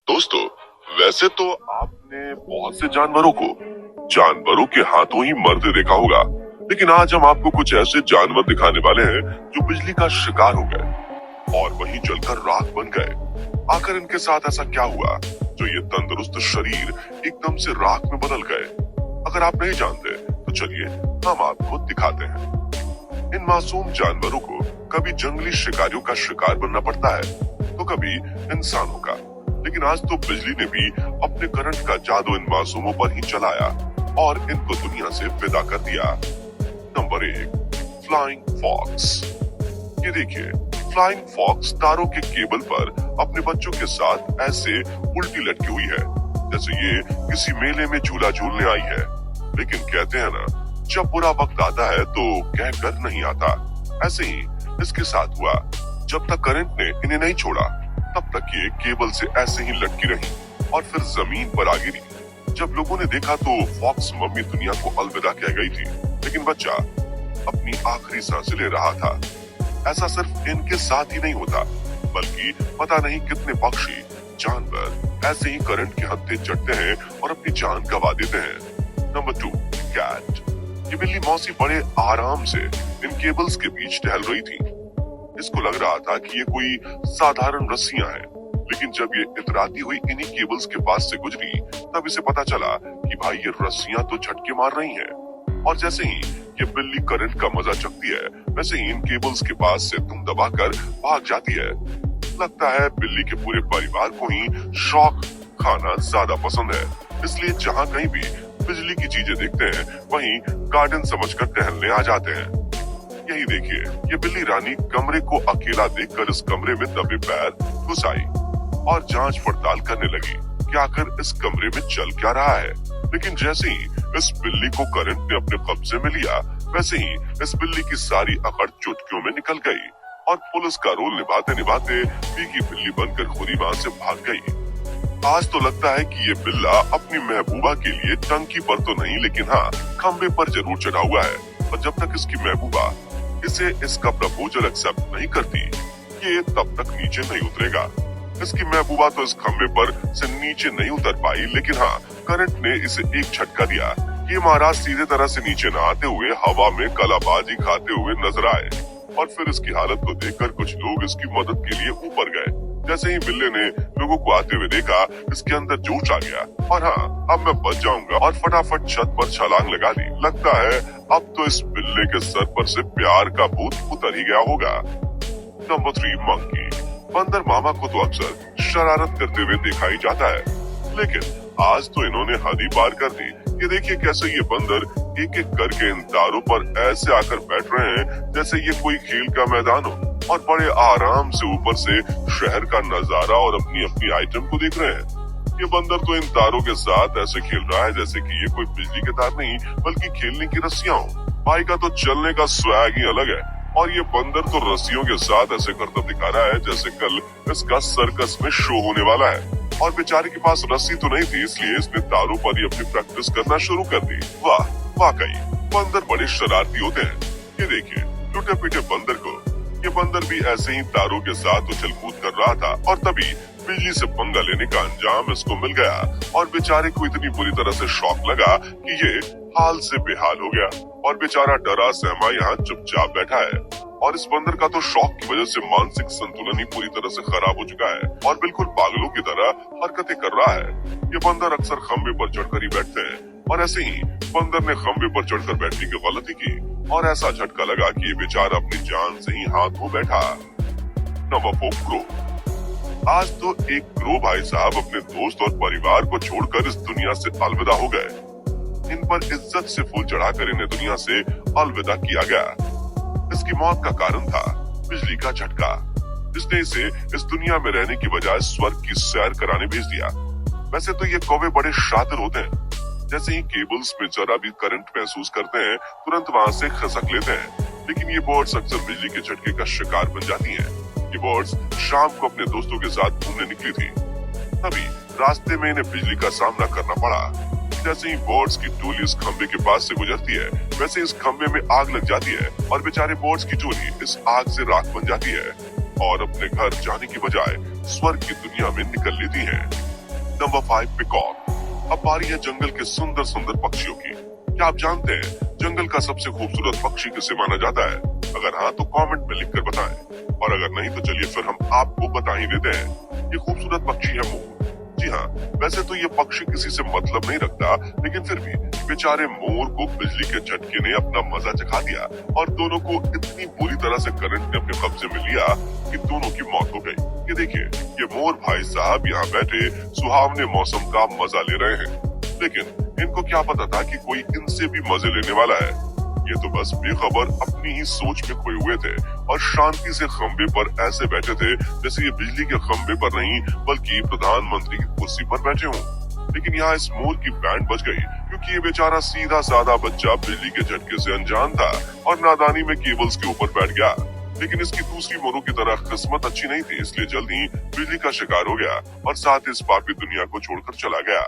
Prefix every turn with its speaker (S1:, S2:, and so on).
S1: दोस्तों, वैसे तो आपने बहुत से जानवरों के हाथों ही मरते देखा होगा, लेकिन आज हम आपको कुछ ऐसे जानवर दिखाने वाले हैं जो बिजली का शिकार हो गए और वहीं जलकर राख बन गए। आखिर इनके साथ ऐसा क्या हुआ जो ये तंदुरुस्त शरीर एकदम से राख में बदल गए? अगर आप नहीं जानते तो चलिए हम आपको दिखाते हैं। इन मासूम जानवरों को कभी जंगली शिकारियों का शिकार बनना पड़ता है तो कभी इंसानों का, लेकिन आज तो बिजली ने भी अपने करंट का जादू इन मासूमों पर ही चलाया और इनको दुनिया से विदा कर दिया। Number 1, flying fox. ये देखिए, फ्लाइंग फॉक्स तारों के केबल पर अपने बच्चों के साथ ऐसे उल्टी लटकी हुई है जैसे ये किसी मेले में झूला झूलने आई है। लेकिन कहते हैं ना, जब बुरा वक्त आता है तो कहकर नहीं आता। ऐसे ही इसके साथ हुआ। जब तक करंट ने इन्हें नहीं छोड़ा तब तक ये केबल से ऐसे ही लटकी रही और फिर जमीन पर आ गिरी। जब लोगों ने देखा तो फॉक्स मम्मी दुनिया को अलविदा कह गई थी, लेकिन बच्चा अपनी आखिरी सांसें ले रहा था। ऐसा सिर्फ इनके साथ ही नहीं होता, बल्कि पता नहीं कितने पक्षी, जानवर ऐसे ही करंट के हत्थे चढ़ते हैं और अपनी जान गंवा देते हैं। Number 2, cat. ये बिल्ली मौसी बड़े आराम से इन केबल्स के बीच टहल रही थी। इसको लग रहा था कि ये कोई साधारण रस्सियां हैं, लेकिन जब ये इतराती हुई इन्हीं केबल्स के पास से गुजरी तब इसे पता चला कि भाई ये रस्सियां तो झटके मार रही हैं। और जैसे ही ये बिल्ली करंट का मजा चखती है, वैसे ही इन केबल्स के पास से दुम दबाकर भाग जाती है। लगता है बिल्ली के पूरे परिवार को ही शौक खाना ज्यादा पसंद है, इसलिए जहाँ कहीं भी बिजली की चीजें देखते हैं वहीं गार्डन समझकर टहलने आ जाते हैं। यही देखिए, ये बिल्ली रानी कमरे को अकेला देखकर इस कमरे में दबे पैर घुस आई और जांच पड़ताल करने लगी कि आखिर इस कमरे में चल क्या रहा है। लेकिन जैसे ही इस बिल्ली को करंट ने अपने कब्जे में लिया, वैसे ही इस बिल्ली की सारी अकड़ चुटकियों में निकल गई और पुलिस का रोल निभाते निभाते भीगी बिल्ली बनकर खुदी वहां से भाग गई। आज तो लगता है कि ये बिल्ला अपनी महबूबा के लिए टंकी पर तो नहीं, लेकिन हाँ, खंबे पर जरूर चढ़ा हुआ है। और जब तक इसकी महबूबा इसे इसका प्रपोजल एक्सेप्ट नहीं करती, ये तब तक नीचे नहीं उतरेगा। इसकी महबूबा तो इस खंबे पर से नीचे नहीं उतर पाई, लेकिन हाँ, करंट ने इसे एक झटका दिया। ये महाराज सीधे तरह से नीचे न आते हुए हवा में कलाबाजी खाते हुए नजर आए और फिर इसकी हालत को देखकर कुछ लोग इसकी मदद के लिए ऊपर गए। जैसे ही बिल्ले ने लोगों को आते हुए देखा, इसके अंदर जोश आ गया और हाँ, अब मैं बच जाऊंगा और फटाफट छत पर छलांग लगा दी। लगता है अब तो इस बिल्ले के सर पर से प्यार का भूत उतर ही गया होगा। Number 3, monkey. बंदर मामा को तो अक्सर शरारत करते हुए देखा ही जाता है, लेकिन आज तो इन्होंने हद ही पार कर दी। ये देखिए कैसे ये बंदर एक एक करके इन तारों पर ऐसे आकर बैठ रहे हैं जैसे ये कोई खेल का मैदान हो और बड़े आराम से ऊपर से शहर का नजारा और अपनी अपनी आइटम को देख रहे हैं। ये बंदर तो इन तारों के साथ ऐसे खेल रहा है जैसे कि ये कोई बिजली के तार नहीं, बल्कि खेलने की रस्सियां हो। भाई का तो चलने का स्वैग ही अलग है और ये बंदर तो रस्सियों के साथ ऐसे करता दिखा रहा है जैसे कल इसका सर्कस में शो होने वाला है। और बेचारे के पास रस्सी तो नहीं थी, इसलिए इसने तारों पर ही अपनी प्रैक्टिस करना शुरू कर दी। वाह, वाकई बंदर बड़े शरारती होते हैं। ये देखिए, टूटे पीटे बंदर को। ये बंदर भी ऐसे ही तारों के साथ उछल कूद कर रहा था और तभी बिजली से पंगा लेने का अंजाम इसको मिल गया और बेचारे को इतनी बुरी तरह से शॉक लगा कि ये हाल से बेहाल हो गया और बेचारा डरा सहमा यहाँ चुपचाप बैठा है। और इस बंदर का तो शॉक की वजह से मानसिक संतुलन ही पूरी तरह से खराब हो चुका है और बिल्कुल पागलों की तरह हरकतें कर रहा है। ये बंदर अक्सर खंबे पर चढ़कर ही बैठते हैं और ऐसे ही बंदर ने खंबे पर चढ़कर बैठने की गलती की और ऐसा झटका लगा कि ये बेचारा अपनी जान से ही हाथ धो बैठा। Number 4, crow. आज तो एक क्रो भाई साहब अपने दोस्त और परिवार को छोड़कर इस दुनिया से अलविदा हो गए। इन पर इज्जत से फूल चढ़ाकर इन्हें दुनिया से अलविदा किया गया। इसकी मौत का कारण था बिजली का झटका, जिसने इसे इस दुनिया में रहने की बजाय स्वर्ग की सैर कराने भेज दिया। वैसे तो ये कौवे बड़े शातिर होते हैं, जैसे ही केबल्स में जरा भी करंट महसूस करते हैं तुरंत वहां से खसक लेते हैं। लेकिन ये बर्ड्स अक्सर बिजली के झटके का शिकार बन जाती हैं। ये बर्ड्स शाम को अपने दोस्तों के साथ घूमने निकली थी, तभी रास्ते में इन्हें बिजली का सामना करना पड़ा। जैसे ही बर्ड्स की टोली इस खंबे के पास से गुजरती है, वैसे इस खंबे में आग लग जाती है और बेचारे बर्ड्स की टोली इस आग से राख बन जाती है और अपने घर जाने की बजाय स्वर्ग की दुनिया में निकल लेती हैं। Number 5 peacock. अब बारी है जंगल के सुंदर सुंदर पक्षियों की। क्या आप जानते हैं जंगल का सबसे खूबसूरत पक्षी किसे माना जाता है? अगर हाँ तो कमेंट में लिखकर बताएं, और अगर नहीं तो चलिए फिर हम आपको बता ही देते हैं। ये खूबसूरत पक्षी है मोर। जी हाँ, वैसे तो ये पक्षी किसी से मतलब नहीं रखता, लेकिन फिर भी बेचारे मोर को बिजली के झटके ने अपना मजा चखा दिया और दोनों को इतनी बुरी तरह से करंट ने अपने कब्जे में लिया कि दोनों की मौत हो गई। ये देखिए, ये मोर भाई साहब यहाँ बैठे सुहावने मौसम का मजा ले रहे हैं, लेकिन इनको क्या पता था कि कोई इनसे भी मजे लेने वाला है। ये तो बस बेखबर अपनी ही सोच में खोए हुए थे और शांति से खंबे पर ऐसे बैठे थे जैसे ये बिजली के खंबे पर नहीं बल्कि प्रधानमंत्री की कुर्सी पर बैठे हों। लेकिन यहाँ इस मोर की बैंड बज गई क्योंकि ये बेचारा सीधा साधा बच्चा बिजली के झटके से अनजान था और नादानी में केबल्स के ऊपर बैठ गया। लेकिन इसकी दूसरी मोरों की तरह किस्मत अच्छी नहीं थी, इसलिए जल्द ही बिजली का शिकार हो गया और साथ इस पापी दुनिया को छोड़कर चला गया।